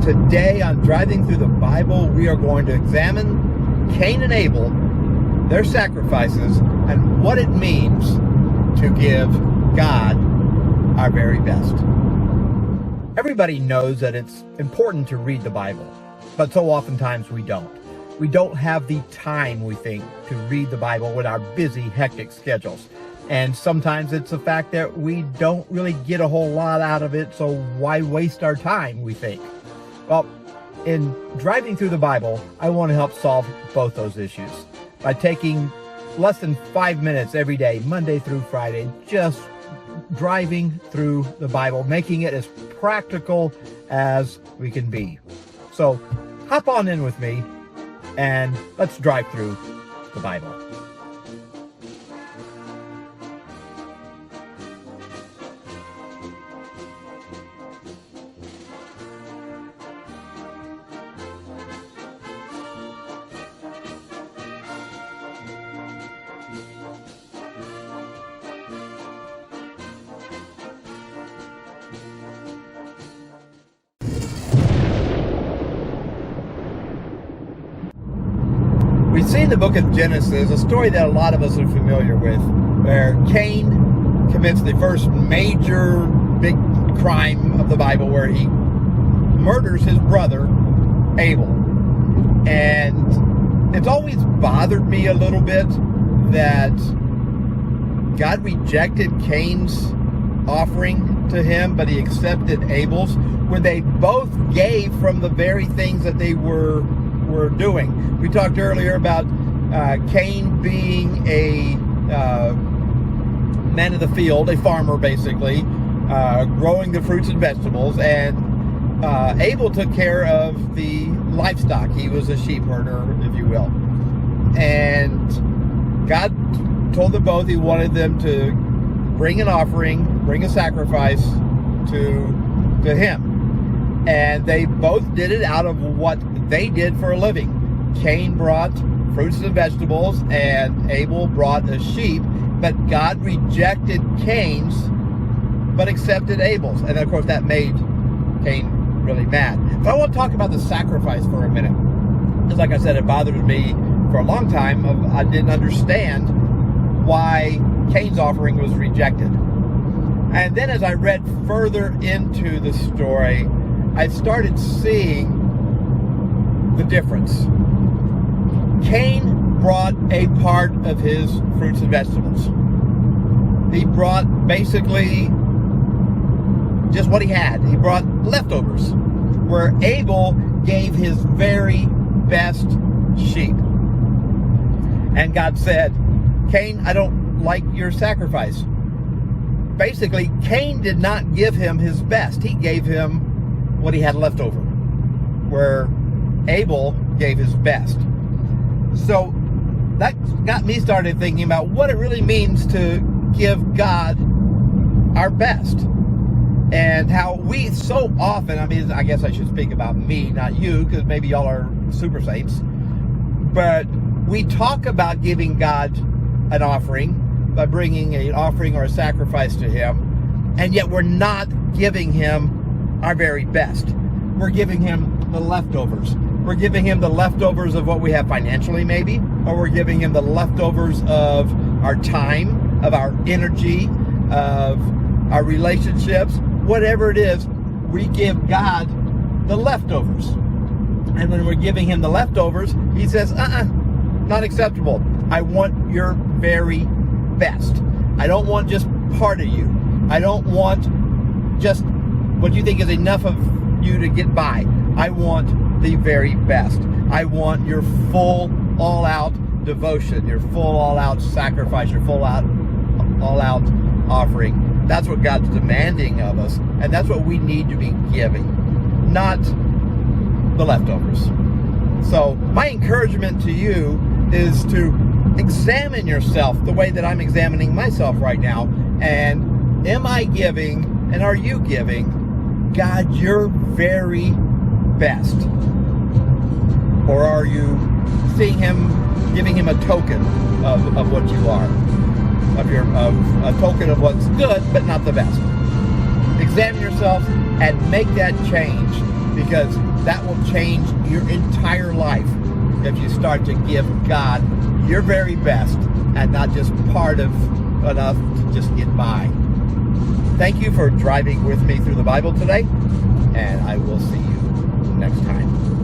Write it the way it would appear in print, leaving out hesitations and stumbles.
Today on Driving Through the Bible, we are going to examine Cain and Able, their sacrifices, and what it means to give God our very best. Everybody knows that it's important to read the Bible, but so oftentimes we don't. We don't have the time, we think, to read the Bible with our busy, hectic schedules. And sometimes it's the fact that we don't really get a whole lot out of it, so why waste our time, we think. Well, in Driving Through the Bible, I want to help solve both those issues by taking less than 5 minutes every day, Monday through Friday, just driving through the Bible, making it as practical as we can be. So hop on in with me and let's drive through the Bible. We see in the book of Genesis a story that a lot of us are familiar with, where Cain commits the first major big crime of the Bible, where he murders his brother Abel. And it's always bothered me a little bit that God rejected Cain's offering to him, but he accepted Abel's, when they both gave from the very things that they were doing. We talked earlier about Cain being a man of the field, a farmer basically, growing the fruits and vegetables, and Abel took care of the livestock. He was a sheep herder, if you will. And God told them both he wanted them to bring an offering, bring a sacrifice to him. And they both did it out of what they did for a living. Cain brought fruits and vegetables, and Abel brought a sheep, but God rejected Cain's, but accepted Abel's. And of course that made Cain really mad. So I want to talk about the sacrifice for a minute. Because like I said, it bothered me for a long time. I didn't understand why Cain's offering was rejected. And then as I read further into the story, I started seeing the difference. Cain brought a part of his fruits and vegetables. He brought basically just what he had. He brought leftovers, where Abel gave his very best sheep. And God said, Cain, I don't like your sacrifice. Basically, Cain did not give him his best. He gave him what he had left over, where Abel gave his best. So that got me started thinking about what it really means to give God our best, and how we so often, I guess I should speak about me, not you, because maybe y'all are super saints, but we talk about giving God an offering by bringing an offering or a sacrifice to him, and yet we're not giving him our very best. We're giving him the leftovers. We're giving him the leftovers of what we have financially, maybe, or we're giving him the leftovers of our time, of our energy, of our relationships, whatever it is. We give God the leftovers. And when we're giving him the leftovers, he says, not acceptable. I want your very best. I don't want just part of you. I don't want just what you think is enough of you to get by. I want the very best. I want your full, all-out devotion, your full, all-out sacrifice, your full, all-out offering. That's what God's demanding of us, and that's what we need to be giving, not the leftovers. So my encouragement to you is to examine yourself the way that I'm examining myself right now. And am I giving, and are you giving God your very best? Or are you seeing him, giving him a token of what you are, of a token of what's good but not the best? Examine yourself and make that change because that will change your entire life if you start to give God your very best and not just part of enough to just get by. Thank you for driving with me through the Bible today, and I will see you next time.